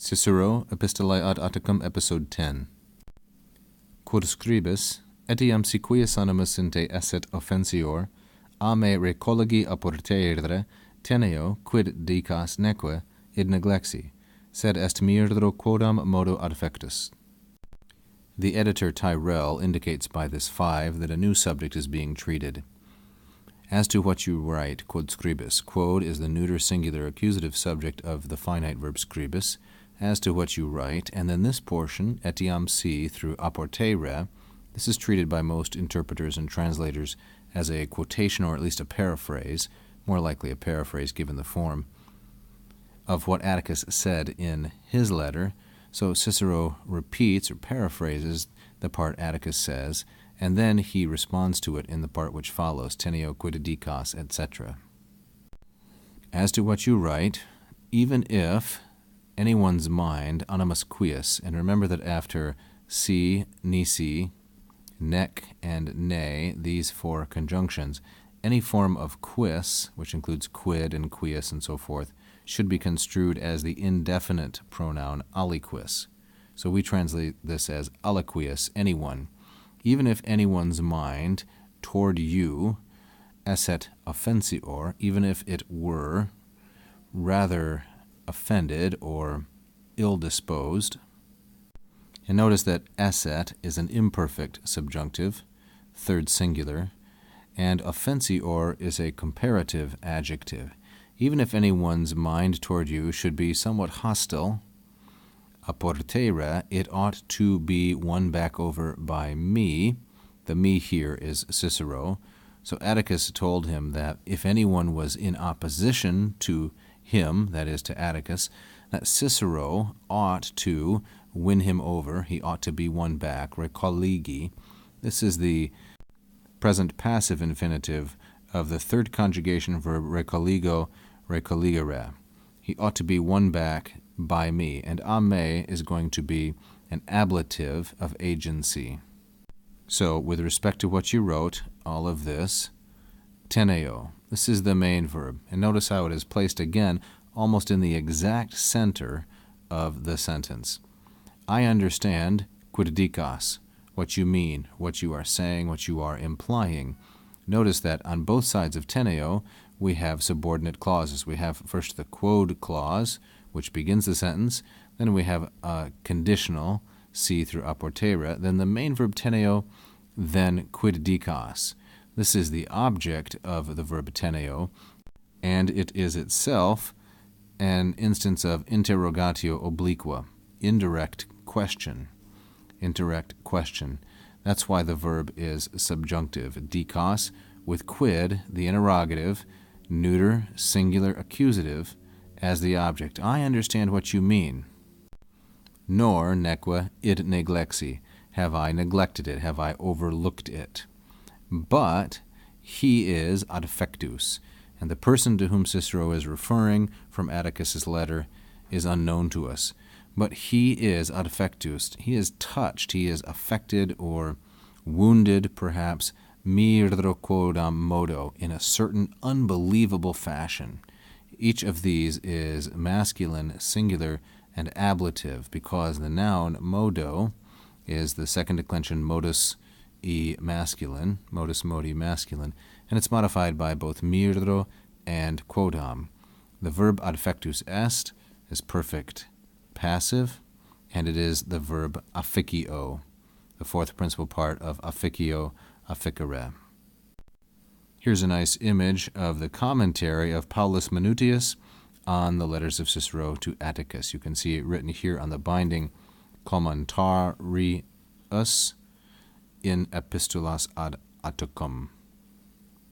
Cicero, Epistulae Ad Atticum, Episode 10. Quod scribes, etiam si quies animus inte esset offensior, a me recollegi apportere, teneo, quid dicas neque, id neglexi, sed est mirdro quodam modo adfectus. The editor Tyrrell indicates by this 5 that a new subject is being treated. As to what you write, quod scribes. Quod is the neuter singular accusative subject of the finite verb scribes. As to what you write, and then this portion, etiam si through apportere, this is treated by most interpreters and translators as a quotation or at least a paraphrase, more likely a paraphrase given the form, of what Atticus said in his letter. So Cicero repeats or paraphrases the part Atticus says, and then he responds to it in the part which follows, teneo quid dicas, etc. As to what you write, even if anyone's mind, animus quies, and remember that after si, nisi, nec, and ne, these 4 conjunctions, any form of quis, which includes quid and quies and so forth, should be construed as the indefinite pronoun aliquis. So we translate this as aliquis, anyone. Even if anyone's mind toward you, esset offensior, even if it were rather offended or ill-disposed. And notice that esset is an imperfect subjunctive, 3rd singular, and offensior is a comparative adjective. Even if anyone's mind toward you should be somewhat hostile, apportere, it ought to be won back over by me. The me here is Cicero. So Atticus told him that if anyone was in opposition to him, that is to Atticus, that Cicero ought to win him over. He ought to be won back. Recollegi. This is the present passive infinitive of the 3rd conjugation verb recolligo, recolligere. He ought to be won back by me. And a me is going to be an ablative of agency. So, with respect to what you wrote, all of this, teneo. This is the main verb. And notice how it is placed again almost in the exact center of the sentence. I understand, quid dicas, what you mean, what you are saying, what you are implying. Notice that on both sides of teneo, we have subordinate clauses. We have first the quod clause, which begins the sentence. Then we have a conditional, si through apportere. Then the main verb teneo, then quid dicas. This is the object of the verb teneo, and it is itself an instance of interrogatio obliqua, indirect question. Indirect question. That's why the verb is subjunctive. Dicas with quid, the interrogative, neuter, singular, accusative, as the object. I understand what you mean. Nor neque id neglexi. Have I neglected it? Have I overlooked it? But he is adfectus, and the person to whom Cicero is referring from Atticus's letter is unknown to us. But he is adfectus. He is touched, he is affected or wounded, perhaps, mirdro quodam modo, in a certain unbelievable fashion. Each of these is masculine, singular, and ablative, because the noun modo is the 2nd declension modus e masculine, modus modi masculine, and it's modified by both mirdro and quodam. The verb adfectus est is perfect passive, and it is the verb afficio, the 4th principal part of afficio, afficere. Here's a nice image of the commentary of Paulus Manutius on the letters of Cicero to Atticus. You can see it written here on the binding, commentarius in Epistulae Ad Atticum.